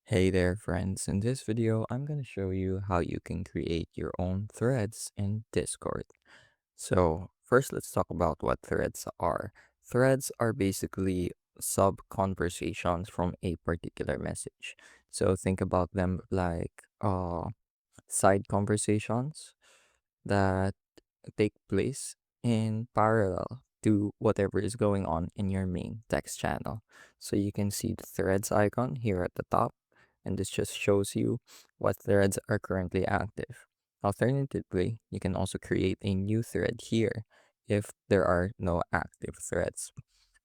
Hey there, friends. In this video, I'm going to show you how you can create your own threads in Discord. So, first, let's talk about what threads are. Threads are basically sub conversations from a particular message. So, think about them like side conversations that take place in parallel to whatever is going on in your main text channel. So you can see the threads icon here at the top, and this just shows you what threads are currently active. Alternatively, you can also create a new thread here if there are no active threads.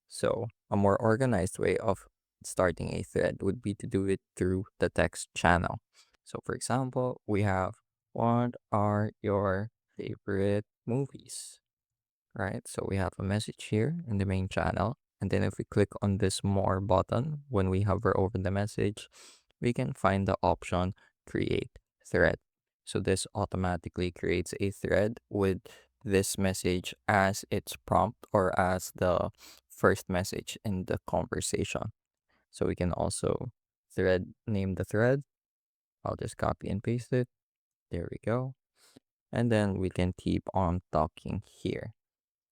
So a more organized way of starting a thread would be to do it through the text channel. So for example, we have what are your favorite movies, right? So we have a message here in the main channel. And then if we click on this more button, when we hover over the message, we can find the option create thread. So this automatically creates a thread with this message as its prompt or as the first message in the conversation. So we can also name the thread. I'll just copy and paste it. There we go. And then we can keep on talking here.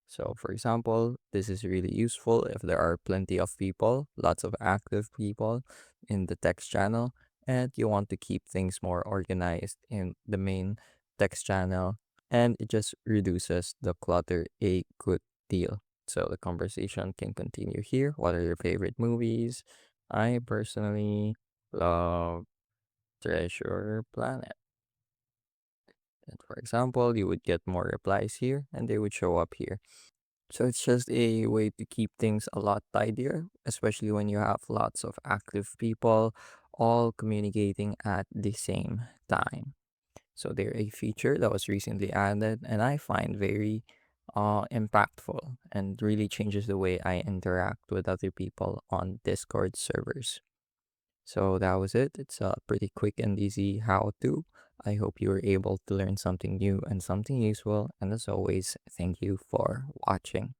So, for example, this is really useful if there are plenty of people, lots of active people in the text channel, and you want to keep things more organized in the main text channel, and it just reduces the clutter a good deal. So, the conversation can continue here. What are your favorite movies? I personally love Treasure Planet. And for example, you would get more replies here, and they would show up here. So it's just a way to keep things a lot tidier, especially when you have lots of active people all communicating at the same time. So they're a feature that was recently added and I find very impactful and really changes the way I interact with other people on Discord servers. So that was it. It's a pretty quick and easy how to. I hope you were able to learn something new and something useful. And as always, thank you for watching.